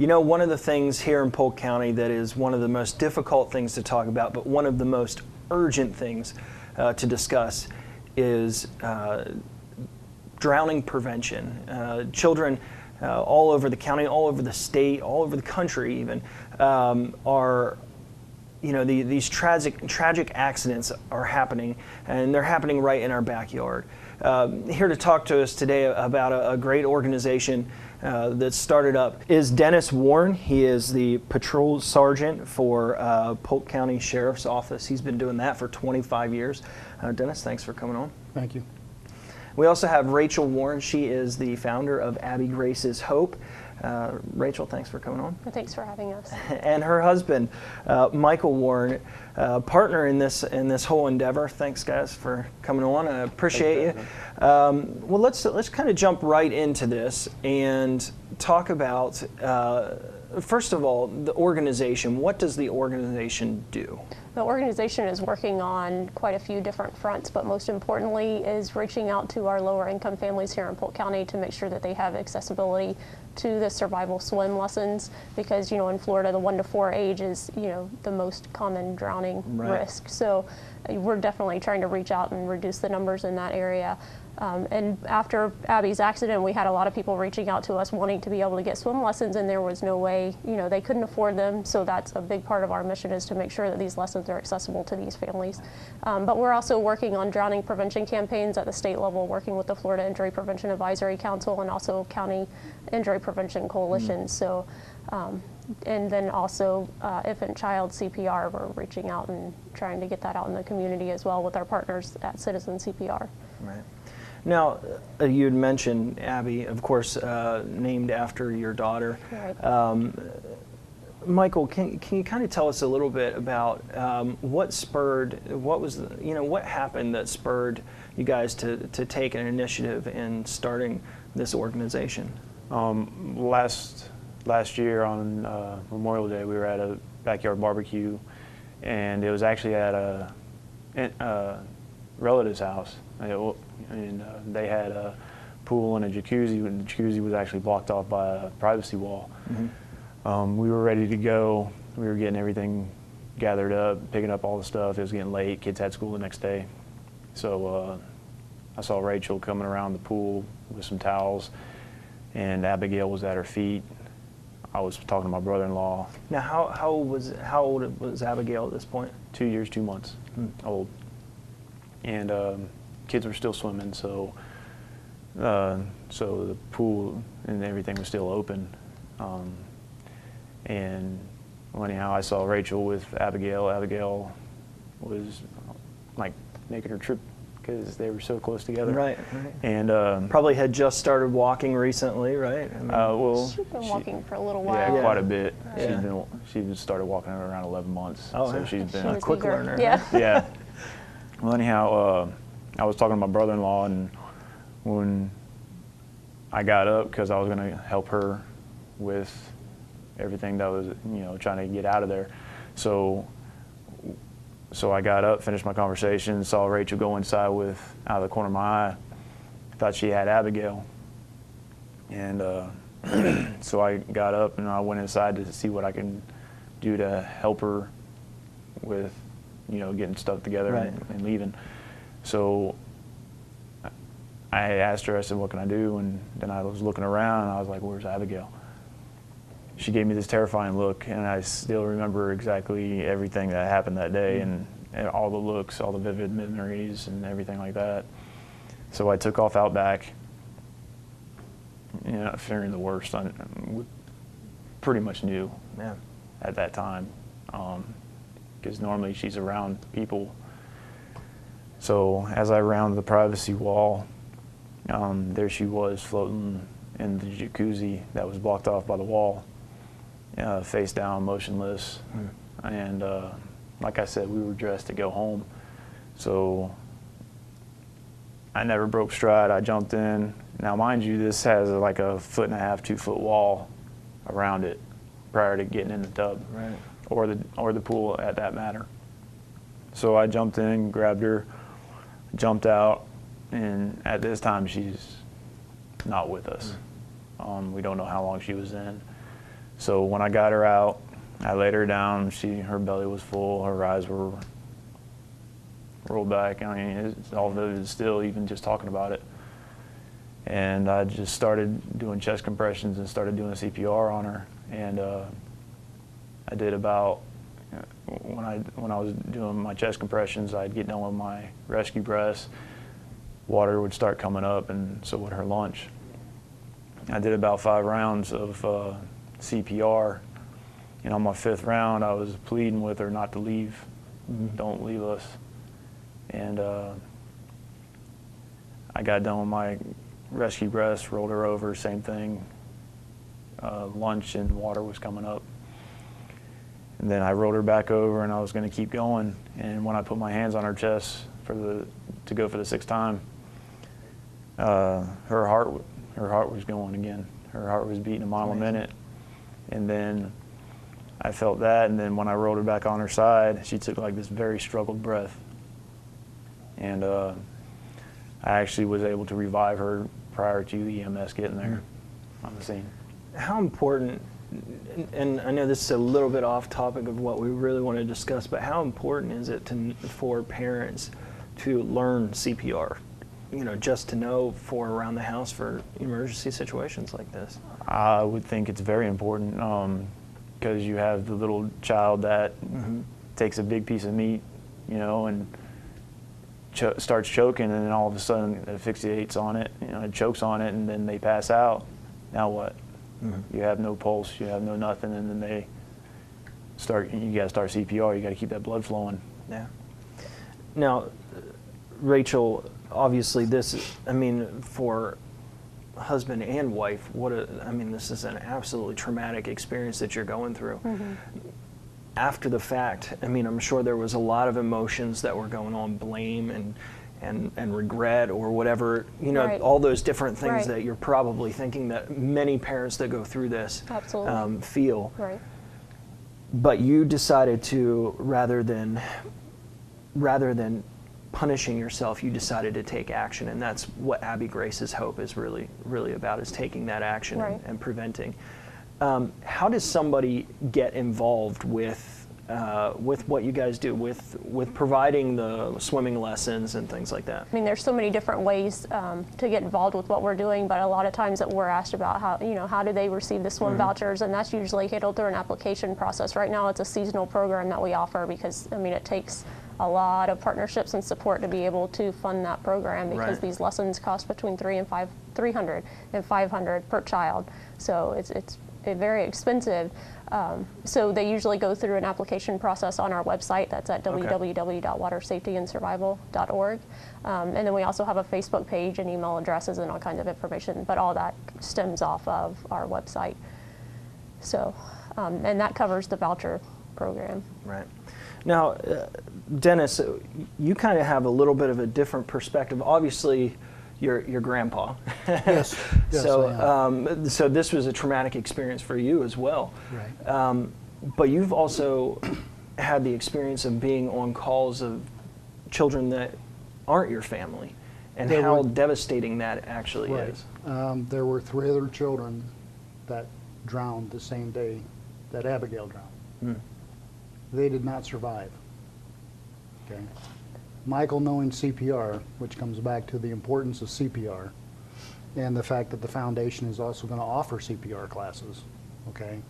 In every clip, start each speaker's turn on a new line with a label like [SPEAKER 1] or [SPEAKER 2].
[SPEAKER 1] You know, one of the things here in Polk County that is one of the most difficult things to talk about, but one of the most urgent things to discuss is drowning prevention. Children all over the county, all over the state, all over the country even, are, you know, these tragic accidents are happening, and they're happening right in our backyard. Here to talk to us today about a great organization that started up is Dennis Warren. He is the patrol sergeant for Polk County Sheriff's Office. He's been doing that for 25 years. Dennis, thanks for coming on.
[SPEAKER 2] Thank you.
[SPEAKER 1] We also have Rachel Warren. She is the founder of Abby Grace's Hope. Rachel, thanks for coming on.
[SPEAKER 3] Thanks for having us.
[SPEAKER 1] And her husband, Michael Warren, partner in this whole endeavor. Thanks, guys, for coming on. I appreciate you. Well, let's kind of jump right into this and talk about, first of all, the organization. What does the organization do?
[SPEAKER 3] The organization is working on quite a few different fronts, but most importantly is reaching out to our lower income families here in Polk County to make sure that they have accessibility to the survival swim lessons, because, you know, in Florida the 1 to 4 age is, you know, the most common drowning risk. So we're definitely trying to reach out and reduce the numbers in that area. And after Abby's accident, we had a lot of people reaching out to us wanting to be able to get swim lessons, and there was no way, you know, they couldn't afford them. So that's a big part of our mission, is to make sure that these lessons are accessible to these families. But we're also working on drowning prevention campaigns at the state level, working with the Florida Injury Prevention Advisory Council and also County Injury Prevention Coalition. So, and then also infant child CPR, we're reaching out and trying to get that out in the community as well with our partners at Citizen CPR.
[SPEAKER 1] Right. Now, you had mentioned Abby, of course, named after your daughter.
[SPEAKER 3] Right.
[SPEAKER 1] Michael, can you kind of tell us a little bit about what happened that spurred you guys to take an initiative in starting this organization?
[SPEAKER 2] Last year on Memorial Day, we were at a backyard barbecue, and it was actually at a relative's house. And they had a pool and a jacuzzi, and the jacuzzi was actually blocked off by a privacy wall. Mm-hmm. We were ready to go. We were getting everything gathered up, picking up all the stuff. It was getting late. Kids had school the next day. So I saw Rachel coming around the pool with some towels, and Abigail was at her feet. I was talking to my brother-in-law.
[SPEAKER 1] Now, how old was Abigail at this point?
[SPEAKER 2] 2 years, 2 months old. And kids were still swimming, so the pool and everything was still open. And anyhow, I saw Rachel with Abigail. Abigail was like making her trip because they were so close together.
[SPEAKER 1] Right.
[SPEAKER 2] And
[SPEAKER 1] probably had just started walking recently, right? I mean,
[SPEAKER 2] well,
[SPEAKER 3] she's been walking for a little while.
[SPEAKER 2] Yeah, quite a bit.
[SPEAKER 1] Yeah.
[SPEAKER 2] She started walking at around 11 months.
[SPEAKER 1] Oh,
[SPEAKER 2] so
[SPEAKER 1] yeah.
[SPEAKER 2] she's been
[SPEAKER 1] a quick learner.
[SPEAKER 3] Yeah.
[SPEAKER 2] Yeah. Well, anyhow, I was talking to my brother-in-law, and when I got up, because I was going to help her with everything that was, you know, trying to get out of there. So I got up, finished my conversation, saw Rachel go inside with, out of the corner of my eye, thought she had Abigail. And so I got up and I went inside to see what I can do to help her with, you know, getting stuff together and leaving. So I asked her, I said, what can I do? And then I was looking around and I was like, where's Abigail? She gave me this terrifying look, and I still remember exactly everything that happened that day, and all the looks, all the vivid memories and everything like that. So I took off out back, you know, fearing the worst. I pretty much knew at that time, because normally she's around people. So as I rounded the privacy wall, there she was floating in the jacuzzi that was blocked off by the wall, face down, motionless. And like I said, we were dressed to go home. So I never broke stride. I jumped in. Now, mind you, this has like a 1.5 to 2 foot wall around it prior to getting in the tub, or the pool at that matter. So I jumped in, grabbed her, jumped out, and at this time she's not with us. We don't know how long she was in. So when I got her out, I laid her down. Her belly was full. Her eyes were rolled back. I mean, all of it is still, even just talking about it. And I just started doing chest compressions and started doing CPR on her. And I did about, when I was doing my chest compressions, I'd get done with my rescue breaths. Water would start coming up, and so would her lunch. I did about 5 rounds of CPR. And on my 5th round, I was pleading with her not to leave. Don't leave us. And I got done with my rescue breaths, rolled her over, same thing. Lunch and water was coming up. And then I rolled her back over, and I was going to keep going. And when I put my hands on her chest to go for the 6th time, her heart was going again. Her heart was beating a mile a minute. And then I felt that, and then when I rolled her back on her side, she took like this very struggled breath. And I actually was able to revive her prior to the EMS getting there on the scene.
[SPEAKER 1] How important, and I know this is a little bit off topic of what we really want to discuss, but how important is it for parents to learn CPR? You know, just to know for around the house for emergency situations like this?
[SPEAKER 2] I would think it's very important because you have the little child that takes a big piece of meat, you know, and starts choking, and then all of a sudden it asphyxiates on it, you know, it chokes on it, and then they pass out. Now what? You have no pulse, you have no nothing, and then you got to start CPR. You got to keep that blood flowing.
[SPEAKER 1] Yeah. Now, Rachel, obviously for husband and wife, this is an absolutely traumatic experience that you're going through. After the fact, I'm sure there was a lot of emotions that were going on, blame and regret or whatever,
[SPEAKER 3] Right.
[SPEAKER 1] all those different things
[SPEAKER 3] Right.
[SPEAKER 1] that you're probably thinking that many parents that go through this feel.
[SPEAKER 3] Right.
[SPEAKER 1] But you decided to, rather than punishing yourself, you decided to take action, and that's what Abby Grace's Hope is really about, is taking that action
[SPEAKER 3] Right.
[SPEAKER 1] and preventing. How does somebody get involved with what you guys do, with providing the swimming lessons and things like that?
[SPEAKER 3] There's so many different ways to get involved with what we're doing, but a lot of times that we're asked about how do they receive the swim vouchers, and that's usually handled through an application process. Right now it's a seasonal program that we offer because it takes a lot of partnerships and support to be able to fund that program, because
[SPEAKER 1] Right.
[SPEAKER 3] these lessons cost between $300 and $500 per child, so it's very expensive. So they usually go through an application process on our website. That's at www.watersafetyandsurvival.org. And then we also have a Facebook page and email addresses and all kinds of information, but all that stems off of our website. So, and that covers the voucher program.
[SPEAKER 1] Right. Now, Dennis, you kind of have a little bit of a different perspective. Obviously, your grandpa.
[SPEAKER 4] Yes.
[SPEAKER 1] So,
[SPEAKER 4] I am.
[SPEAKER 1] so this was a traumatic experience for you as well.
[SPEAKER 4] Right.
[SPEAKER 1] But you've also had the experience of being on calls of children that aren't your family, and how devastating that actually
[SPEAKER 4] Right.
[SPEAKER 1] is.
[SPEAKER 4] There were 3 other children that drowned the same day that Abigail drowned. They did not survive. Okay. Michael knowing CPR, which comes back to the importance of CPR, and the fact that the foundation is also going to offer CPR classes, okay,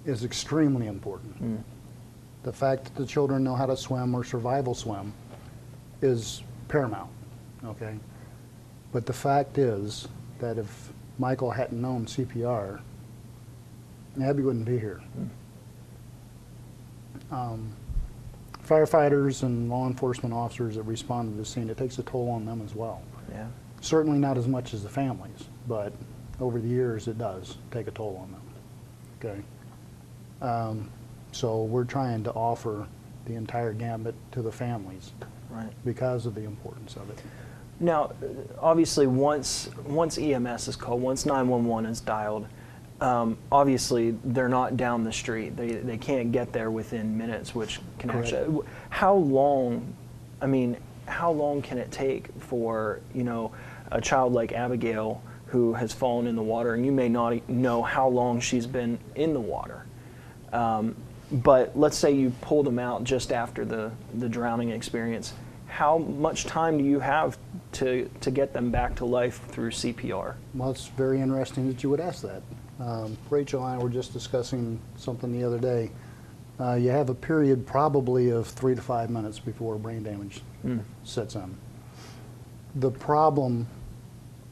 [SPEAKER 4] is extremely important. The fact that the children know how to swim or survival swim is paramount, okay? But the fact is that if Michael hadn't known CPR, Abby wouldn't be here. Firefighters and law enforcement officers that respond to the scene, it takes a toll on them as well.
[SPEAKER 1] Yeah.
[SPEAKER 4] Certainly not as much as the families, but over the years it does take a toll on them. Okay. So we're trying to offer the entire gambit to the families,
[SPEAKER 1] Right.
[SPEAKER 4] because of the importance of it.
[SPEAKER 1] Now, obviously, once EMS is called, once 911 is dialed, obviously they're not down the street. They can't get there within minutes, which can
[SPEAKER 4] Correct.
[SPEAKER 1] actually. How long can it take for a child like Abigail, who has fallen in the water, and you may not know how long she's been in the water. But let's say you pull them out just after the drowning experience. How much time do you have to get them back to life through CPR?
[SPEAKER 4] Well, it's very interesting that you would ask that. Rachel and I were just discussing something the other day. You have a period probably of 3 to 5 minutes before brain damage sets in. The problem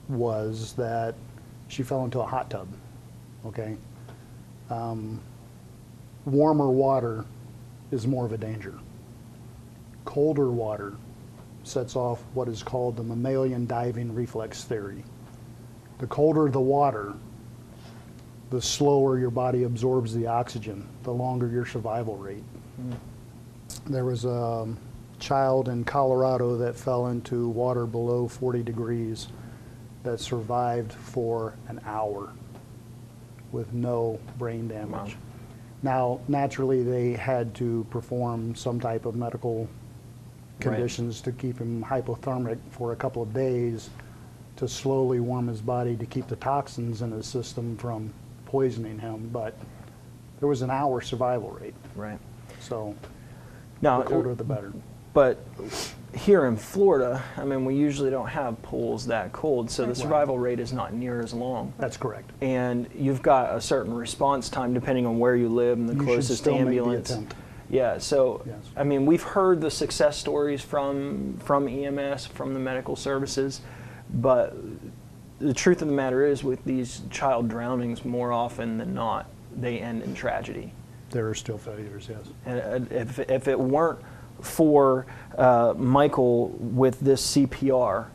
[SPEAKER 4] was that she fell into a hot tub, okay? Warmer water is more of a danger. Colder water sets off what is called the mammalian diving reflex theory. The colder the water, the slower your body absorbs the oxygen, the longer your survival rate. There was a child in Colorado that fell into water below 40 degrees that survived for an hour with no brain damage.
[SPEAKER 1] Wow.
[SPEAKER 4] Now, naturally, they had to perform some type of medical conditions to keep him hypothermic for a couple of days to slowly warm his body to keep the toxins in his system from poisoning him, but there was an hour survival rate.
[SPEAKER 1] Right.
[SPEAKER 4] So
[SPEAKER 1] Now,
[SPEAKER 4] the colder the better.
[SPEAKER 1] but here in Florida, I mean, we usually don't have pools that cold, so the survival rate is not near as long.
[SPEAKER 4] That's correct.
[SPEAKER 1] And you've got a certain response time depending on where you live and the
[SPEAKER 4] You should
[SPEAKER 1] closest
[SPEAKER 4] still make the
[SPEAKER 1] ambulance.
[SPEAKER 4] attempt.
[SPEAKER 1] Yeah, so
[SPEAKER 4] Yes.
[SPEAKER 1] I mean, we've heard the success stories from EMS, from the medical services, but the truth of the matter is, with these child drownings, more often than not, they end in tragedy.
[SPEAKER 4] There are still failures, yes.
[SPEAKER 1] And if it weren't for Michael with this CPR,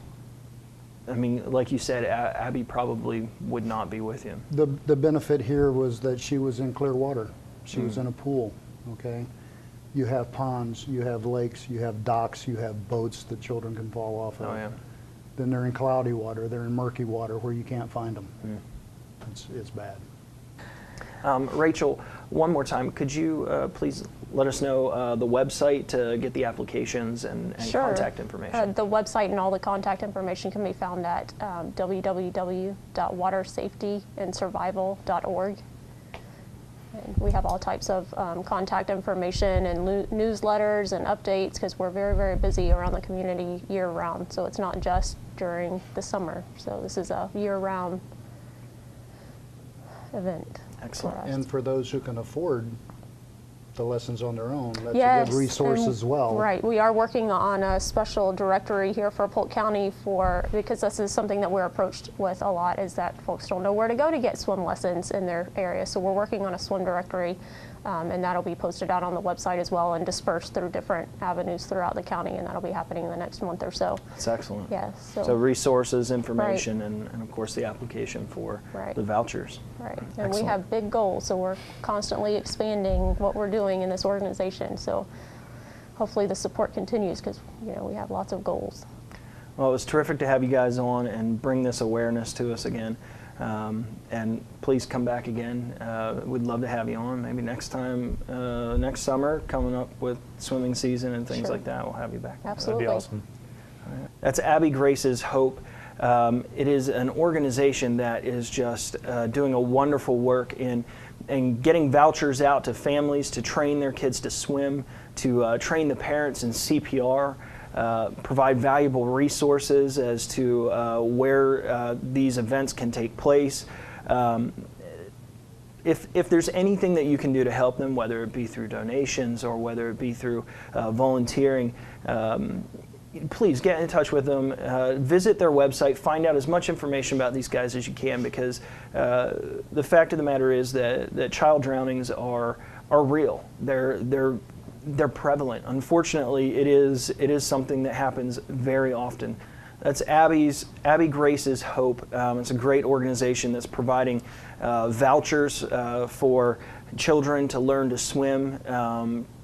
[SPEAKER 1] I mean, like you said, Abby probably would not be with him.
[SPEAKER 4] The benefit here was that she was in clear water. She was in a pool, okay? You have ponds, you have lakes, you have docks, you have boats that children can fall off of.
[SPEAKER 1] Oh, yeah.
[SPEAKER 4] Then they're in cloudy water, they're in murky water where you can't find them. It's bad.
[SPEAKER 1] Rachel, one more time, could you please let us know the website to get the applications and
[SPEAKER 3] Sure.
[SPEAKER 1] contact information?
[SPEAKER 3] The website and all the contact information can be found at www.watersafetyandsurvival.org. And we have all types of contact information and newsletters and updates because we're very, very busy around the community year-round. So it's not just during the summer. So this is a year-round event.
[SPEAKER 1] Excellent.
[SPEAKER 3] for us.
[SPEAKER 4] And for those who can afford the lessons on their own, that's a
[SPEAKER 3] Yes,
[SPEAKER 4] good resource
[SPEAKER 3] and-
[SPEAKER 4] as well.
[SPEAKER 3] Right. We are working on a special directory here for Polk County because this is something that we're approached with a lot, is that folks don't know where to go to get swim lessons in their area. So we're working on a swim directory, and that'll be posted out on the website as well and dispersed through different avenues throughout the county, and that'll be happening in the next month or so.
[SPEAKER 1] That's excellent.
[SPEAKER 3] Yeah.
[SPEAKER 1] So resources, information, and of course the application for
[SPEAKER 3] Right.
[SPEAKER 1] the vouchers.
[SPEAKER 3] Right, and
[SPEAKER 1] Excellent.
[SPEAKER 3] we have big goals, so we're constantly expanding what we're doing in this organization. So hopefully the support continues because we have lots of goals.
[SPEAKER 1] Well, it was terrific to have you guys on and bring this awareness to us again. And please come back again. We'd love to have you on. Maybe next time, next summer, coming up with swimming season and things
[SPEAKER 3] Sure.
[SPEAKER 1] like that, we'll have you back.
[SPEAKER 3] Absolutely.
[SPEAKER 2] That'd be awesome.
[SPEAKER 1] That's Abby Grace's Hope. It is an organization that is just doing a wonderful work in getting vouchers out to families to train their kids to swim, to train the parents in CPR, provide valuable resources as to where these events can take place. If there's anything that you can do to help them, whether it be through donations or whether it be through volunteering, please get in touch with them, visit their website, find out as much information about these guys as you can, because the fact of the matter is that child drownings are real. They're prevalent. Unfortunately, it is something that happens very often. That's Abby Grace's Hope. It's a great organization that's providing vouchers for children to learn to swim,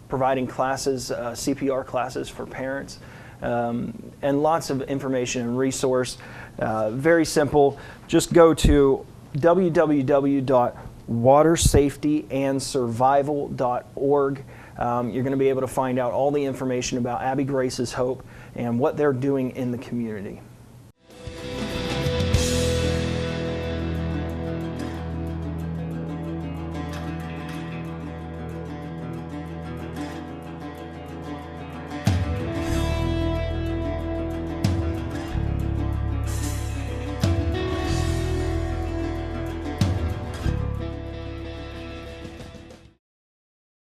[SPEAKER 1] providing classes, CPR classes for parents. And lots of information and resource. Very simple. Just go to www.watersafetyandsurvival.org. You're going to be able to find out all the information about Abby Grace's Hope and what they're doing in the community.